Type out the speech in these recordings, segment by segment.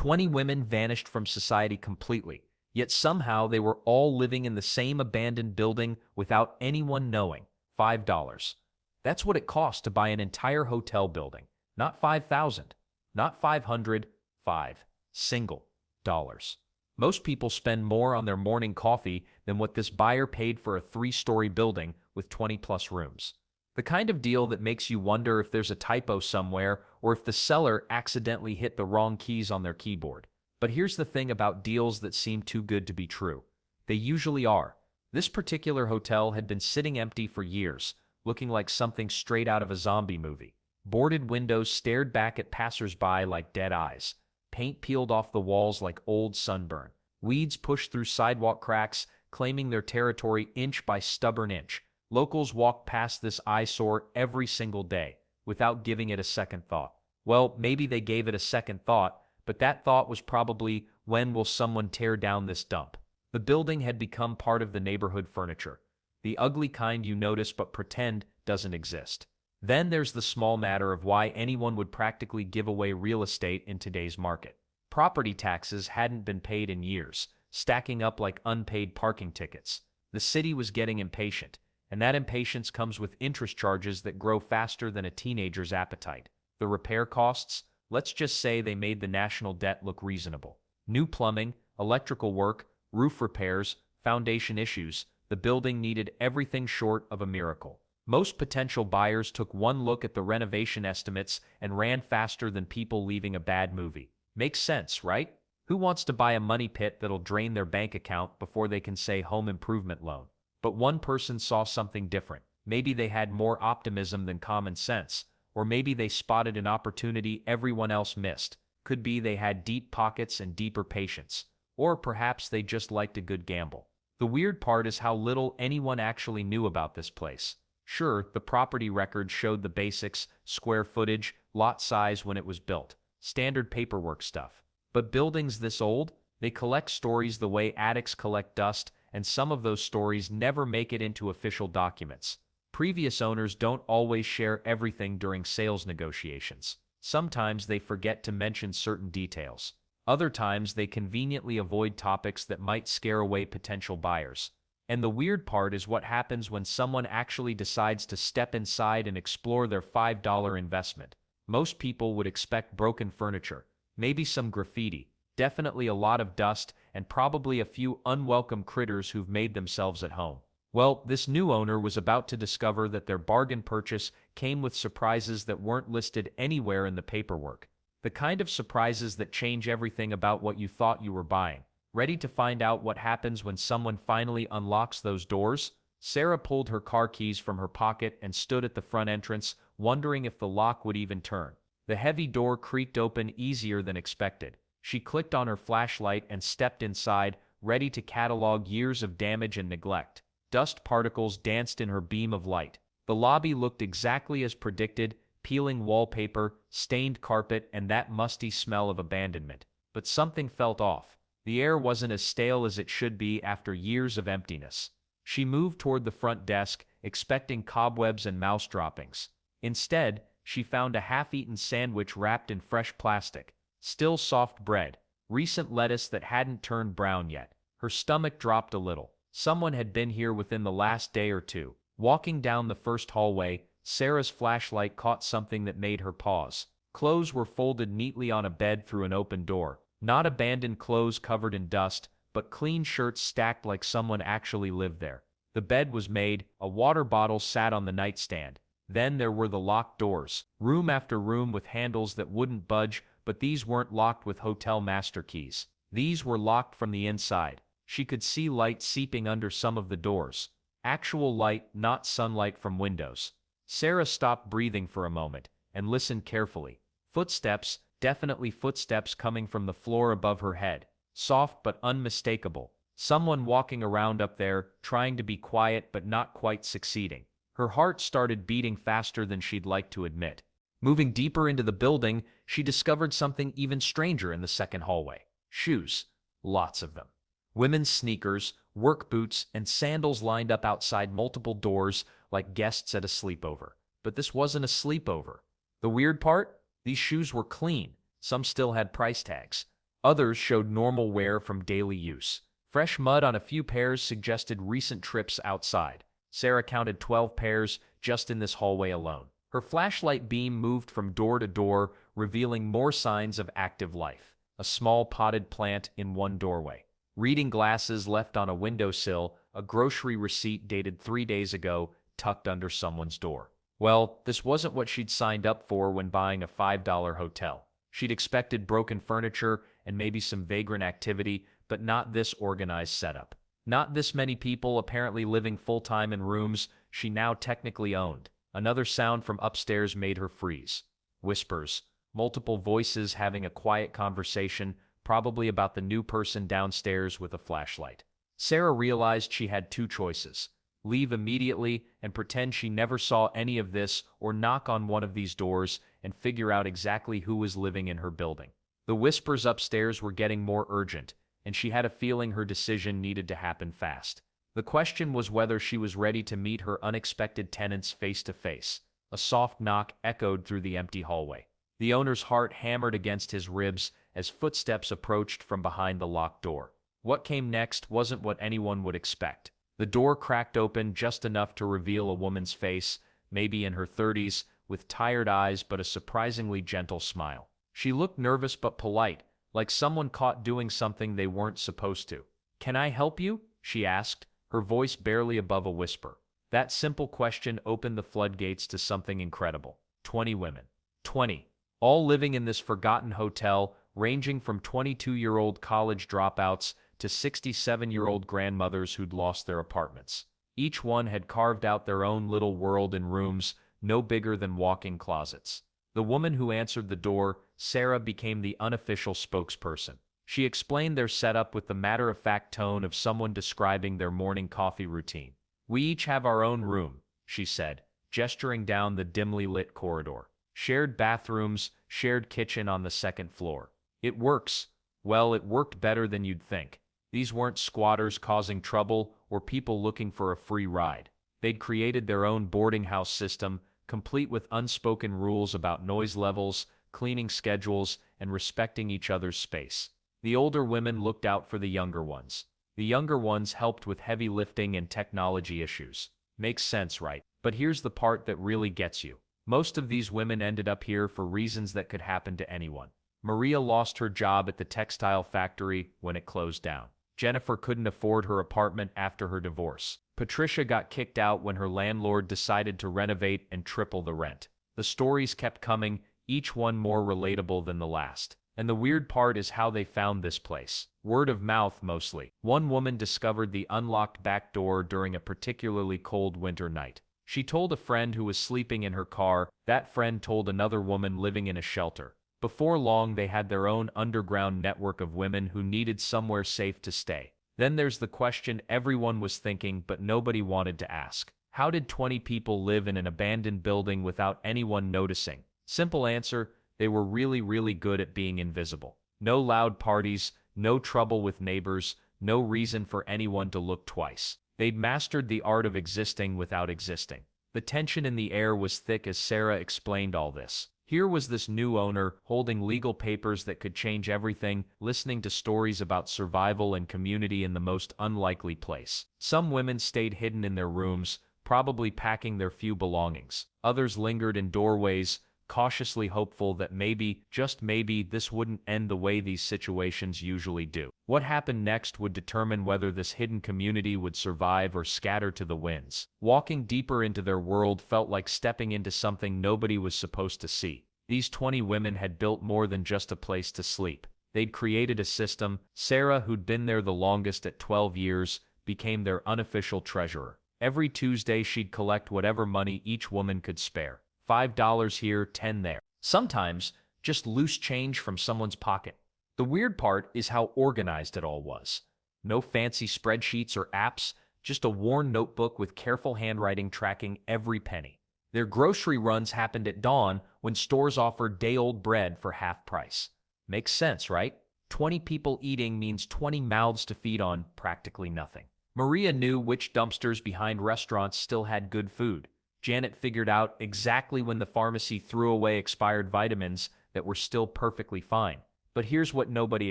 20 women vanished from society completely, yet somehow they were all living in the same abandoned building without anyone knowing. $5. That's what it costs to buy an entire hotel building. Not 5,000, not 500, 5 single dollars. Most people spend more on their morning coffee than what this buyer paid for a 3-story building with 20-plus rooms. The kind of deal that makes you wonder if there's a typo somewhere or if the seller accidentally hit the wrong keys on their keyboard. But here's the thing about deals that seem too good to be true. They usually are. This particular hotel had been sitting empty for years, looking like something straight out of a zombie movie. Boarded windows stared back at passers-by like dead eyes. Paint peeled off the walls like old sunburn. Weeds pushed through sidewalk cracks, claiming their territory inch by stubborn inch. Locals walked past this eyesore every single day, without giving it a second thought. Well, maybe they gave it a second thought, but that thought was probably, when will someone tear down this dump? The building had become part of the neighborhood furniture. The ugly kind you notice but pretend doesn't exist. Then there's the small matter of why anyone would practically give away real estate in today's market. Property taxes hadn't been paid in years, stacking up like unpaid parking tickets. The city was getting impatient, and that impatience comes with interest charges that grow faster than a teenager's appetite. The repair costs, let's just say they made the national debt look reasonable. New plumbing, electrical work, roof repairs, foundation issues, the building needed everything short of a miracle. Most potential buyers took one look at the renovation estimates and ran faster than people leaving a bad movie. Makes sense, right? Who wants to buy a money pit that'll drain their bank account before they can say home improvement loan? But one person saw something different. Maybe they had more optimism than common sense, or maybe they spotted an opportunity everyone else missed. Could be they had deep pockets and deeper patience, or perhaps they just liked a good gamble. The weird part is how little anyone actually knew about this place. Sure, the property records showed the basics, square footage, lot size when it was built, standard paperwork stuff. But buildings this old, they collect stories the way attics collect dust, and some of those stories never make it into official documents. Previous owners don't always share everything during sales negotiations. Sometimes they forget to mention certain details. Other times they conveniently avoid topics that might scare away potential buyers. And the weird part is what happens when someone actually decides to step inside and explore their $5 investment. Most people would expect broken furniture, maybe some graffiti, definitely a lot of dust, and probably a few unwelcome critters who've made themselves at home. Well, this new owner was about to discover that their bargain purchase came with surprises that weren't listed anywhere in the paperwork. The kind of surprises that change everything about what you thought you were buying. Ready to find out what happens when someone finally unlocks those doors? Sarah pulled her car keys from her pocket and stood at the front entrance, wondering if the lock would even turn. The heavy door creaked open easier than expected. She clicked on her flashlight and stepped inside, ready to catalog years of damage and neglect. Dust particles danced in her beam of light. The lobby looked exactly as predicted, peeling wallpaper, stained carpet, and that musty smell of abandonment. But something felt off. The air wasn't as stale as it should be after years of emptiness. She moved toward the front desk, expecting cobwebs and mouse droppings. Instead, she found a half-eaten sandwich wrapped in fresh plastic. Still soft bread. Recent lettuce that hadn't turned brown yet. Her stomach dropped a little. Someone had been here within the last day or two. Walking down the first hallway, Sarah's flashlight caught something that made her pause. Clothes were folded neatly on a bed through an open door. Not abandoned clothes covered in dust, but clean shirts stacked like someone actually lived there. The bed was made, a water bottle sat on the nightstand. Then there were the locked doors. Room after room with handles that wouldn't budge, but these weren't locked with hotel master keys. These were locked from the inside. She could see light seeping under some of the doors. Actual light, not sunlight from windows. Sarah stopped breathing for a moment and listened carefully. Footsteps, definitely footsteps coming from the floor above her head. Soft but unmistakable. Someone walking around up there, trying to be quiet but not quite succeeding. Her heart started beating faster than she'd like to admit. Moving deeper into the building, she discovered something even stranger in the second hallway. Shoes. Lots of them. Women's sneakers, work boots, and sandals lined up outside multiple doors like guests at a sleepover. But this wasn't a sleepover. The weird part? These shoes were clean. Some still had price tags. Others showed normal wear from daily use. Fresh mud on a few pairs suggested recent trips outside. Sarah counted 12 pairs just in this hallway alone. Her flashlight beam moved from door to door, revealing more signs of active life. A small potted plant in one doorway. Reading glasses left on a windowsill, a grocery receipt dated 3 days ago, tucked under someone's door. Well, this wasn't what she'd signed up for when buying a $5 hotel. She'd expected broken furniture and maybe some vagrant activity, but not this organized setup. Not this many people apparently living full-time in rooms she now technically owned. Another sound from upstairs made her freeze. Whispers. Multiple voices having a quiet conversation, probably about the new person downstairs with a flashlight. Sarah realized she had two choices. Leave immediately and pretend she never saw any of this, or knock on one of these doors and figure out exactly who was living in her building. The whispers upstairs were getting more urgent, and she had a feeling her decision needed to happen fast. The question was whether she was ready to meet her unexpected tenants face to face. A soft knock echoed through the empty hallway. The owner's heart hammered against his ribs as footsteps approached from behind the locked door. What came next wasn't what anyone would expect. The door cracked open just enough to reveal a woman's face, maybe in her 30s, with tired eyes but a surprisingly gentle smile. She looked nervous but polite, like someone caught doing something they weren't supposed to. "Can I help you?" she asked, her voice barely above a whisper. That simple question opened the floodgates to something incredible. 20 women. 20. All living in this forgotten hotel, ranging from 22-year-old college dropouts to 67-year-old grandmothers who'd lost their apartments. Each one had carved out their own little world in rooms no bigger than walk-in closets. The woman who answered the door, Sarah, became the unofficial spokesperson. She explained their setup with the matter-of-fact tone of someone describing their morning coffee routine. "We each have our own room," she said, gesturing down the dimly lit corridor. "Shared bathrooms, shared kitchen on the second floor. It works. Well, it worked better than you'd think. These weren't squatters causing trouble or people looking for a free ride. They'd created their own boarding house system, complete with unspoken rules about noise levels, cleaning schedules, and respecting each other's space. The older women looked out for the younger ones. The younger ones helped with heavy lifting and technology issues. Makes sense, right? But here's the part that really gets you. Most of these women ended up here for reasons that could happen to anyone. Maria lost her job at the textile factory when it closed down. Jennifer couldn't afford her apartment after her divorce. Patricia got kicked out when her landlord decided to renovate and triple the rent. The stories kept coming, each one more relatable than the last. And the weird part is how they found this place. Word of mouth, mostly. One woman discovered the unlocked back door during a particularly cold winter night. She told a friend who was sleeping in her car. That friend told another woman living in a shelter. Before long, they had their own underground network of women who needed somewhere safe to stay. Then there's the question everyone was thinking but nobody wanted to ask. How did 20 people live in an abandoned building without anyone noticing? Simple answer: they were really good at being invisible. No loud parties, no trouble with neighbors, no reason for anyone to look twice. They'd mastered the art of existing without existing. The tension in the air was thick as Sarah explained all this. Here was this new owner, holding legal papers that could change everything, listening to stories about survival and community in the most unlikely place. Some women stayed hidden in their rooms, probably packing their few belongings. Others lingered in doorways, cautiously hopeful that maybe, just maybe, this wouldn't end the way these situations usually do. What happened next would determine whether this hidden community would survive or scatter to the winds. Walking deeper into their world felt like stepping into something nobody was supposed to see. These 20 women had built more than just a place to sleep. They'd created a system. Sarah, who'd been there the longest at 12 years, became their unofficial treasurer. Every Tuesday she'd collect whatever money each woman could spare. $5 here, 10 there. Sometimes, just loose change from someone's pocket. The weird part is how organized it all was. No fancy spreadsheets or apps, just a worn notebook with careful handwriting tracking every penny. Their grocery runs happened at dawn when stores offered day-old bread for half price. Makes sense, right? 20 people eating means 20 mouths to feed on practically nothing. Maria knew which dumpsters behind restaurants still had good food. Janet figured out exactly when the pharmacy threw away expired vitamins that were still perfectly fine. But here's what nobody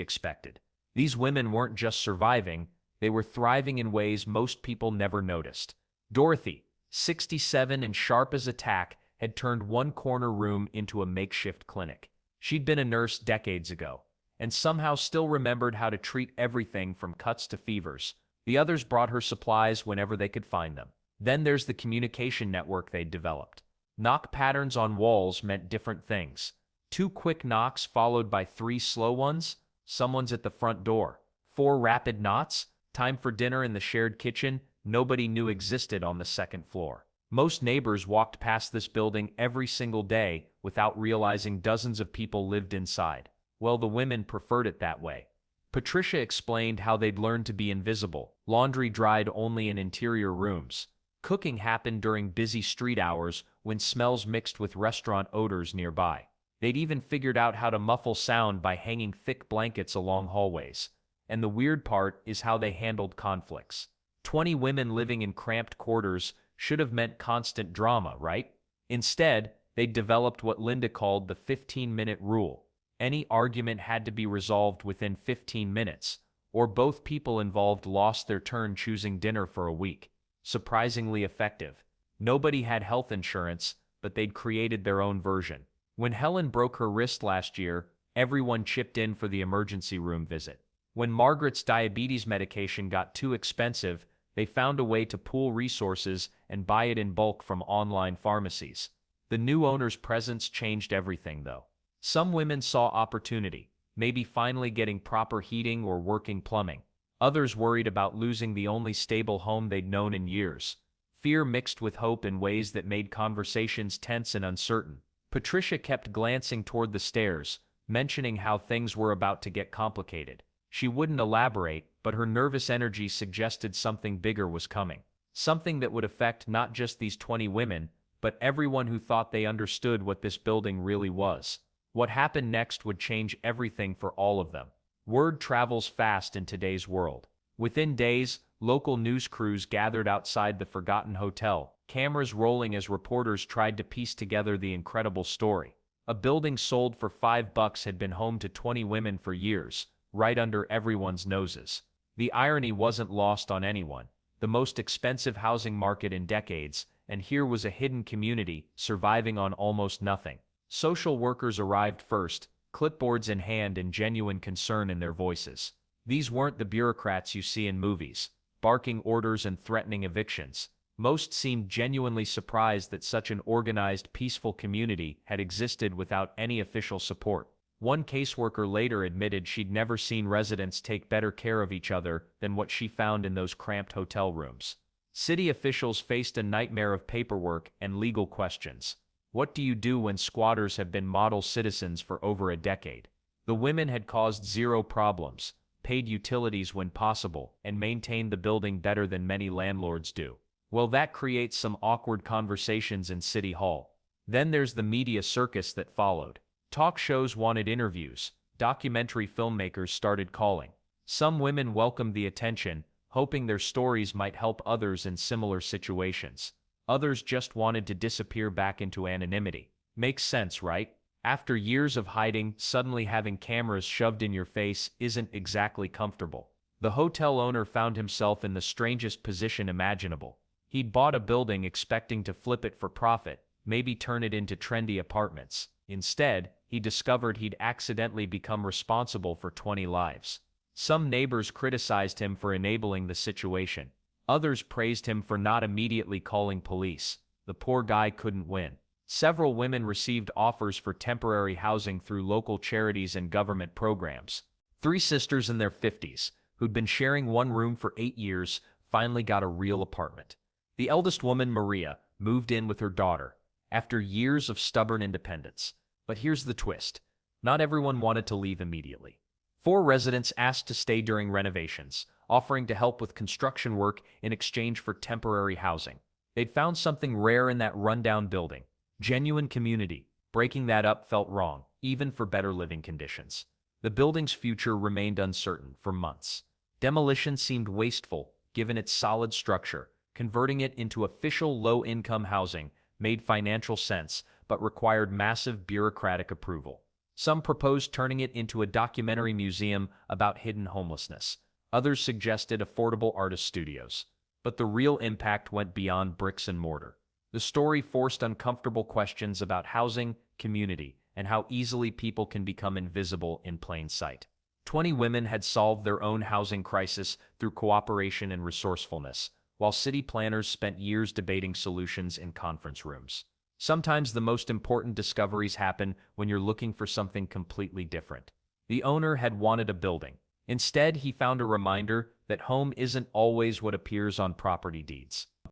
expected. These women weren't just surviving, they were thriving in ways most people never noticed. Dorothy, 67 and sharp as a tack, had turned one corner room into a makeshift clinic. She'd been a nurse decades ago, and somehow still remembered how to treat everything from cuts to fevers. The others brought her supplies whenever they could find them. Then there's the communication network they'd developed. Knock patterns on walls meant different things. 2 quick knocks followed by 3 slow ones, someone's at the front door. 4 rapid knots, time for dinner in the shared kitchen, nobody knew existed on the second floor. Most neighbors walked past this building every single day without realizing dozens of people lived inside. Well, the women preferred it that way. Patricia explained how they'd learned to be invisible. Laundry dried only in interior rooms. Cooking happened during busy street hours when smells mixed with restaurant odors nearby. They'd even figured out how to muffle sound by hanging thick blankets along hallways. And the weird part is how they handled conflicts. 20 women living in cramped quarters should have meant constant drama, right? Instead, they developed what Linda called the 15-minute rule. Any argument had to be resolved within 15 minutes, or both people involved lost their turn choosing dinner for a week. Surprisingly effective. Nobody had health insurance, but they'd created their own version. When Helen broke her wrist last year, everyone chipped in for the emergency room visit. When Margaret's diabetes medication got too expensive, they found a way to pool resources and buy it in bulk from online pharmacies. The new owner's presence changed everything, though. Some women saw opportunity, maybe finally getting proper heating or working plumbing. Others worried about losing the only stable home they'd known in years. Fear mixed with hope in ways that made conversations tense and uncertain. Patricia kept glancing toward the stairs, mentioning how things were about to get complicated. She wouldn't elaborate, but her nervous energy suggested something bigger was coming. Something that would affect not just these 20 women, but everyone who thought they understood what this building really was. What happened next would change everything for all of them. Word travels fast in today's world. Within days, local news crews gathered outside the forgotten hotel, cameras rolling as reporters tried to piece together the incredible story. A building sold for $5 had been home to 20 women for years, right under everyone's noses. The irony wasn't lost on anyone. The most expensive housing market in decades, and here was a hidden community surviving on almost nothing. Social workers arrived first, clipboards in hand and genuine concern in their voices. These weren't the bureaucrats you see in movies, barking orders and threatening evictions. Most seemed genuinely surprised that such an organized, peaceful community had existed without any official support. One caseworker later admitted she'd never seen residents take better care of each other than what she found in those cramped hotel rooms. City officials faced a nightmare of paperwork and legal questions. What do you do when squatters have been model citizens for over a decade? The women had caused zero problems, paid utilities when possible, and maintained the building better than many landlords do. Well, that creates some awkward conversations in City Hall. Then there's the media circus that followed. Talk shows wanted interviews. Documentary filmmakers started calling. Some women welcomed the attention, hoping their stories might help others in similar situations. Others just wanted to disappear back into anonymity. Makes sense, right? After years of hiding, suddenly having cameras shoved in your face isn't exactly comfortable. The hotel owner found himself in the strangest position imaginable. He'd bought a building expecting to flip it for profit, maybe turn it into trendy apartments. Instead, he discovered he'd accidentally become responsible for 20 lives. Some neighbors criticized him for enabling the situation. Others praised him for not immediately calling police. The poor guy couldn't win. Several women received offers for temporary housing through local charities and government programs. 3 sisters in their 50s, who'd been sharing one room for 8 years, finally got a real apartment. The eldest woman, Maria, moved in with her daughter, after years of stubborn independence. But here's the twist. Not everyone wanted to leave immediately. 4 residents asked to stay during renovations, offering to help with construction work in exchange for temporary housing. They'd found something rare in that rundown building. Genuine community. Breaking that up felt wrong, even for better living conditions. The building's future remained uncertain for months. Demolition seemed wasteful, given its solid structure. Converting it into official low-income housing made financial sense, but required massive bureaucratic approval. Some proposed turning it into a documentary museum about hidden homelessness. Others suggested affordable artist studios. But the real impact went beyond bricks and mortar. The story forced uncomfortable questions about housing, community, and how easily people can become invisible in plain sight. 20 women had solved their own housing crisis through cooperation and resourcefulness, while city planners spent years debating solutions in conference rooms. Sometimes the most important discoveries happen when you're looking for something completely different. The owner had wanted a building. Instead, he found a reminder that home isn't always what appears on property deeds.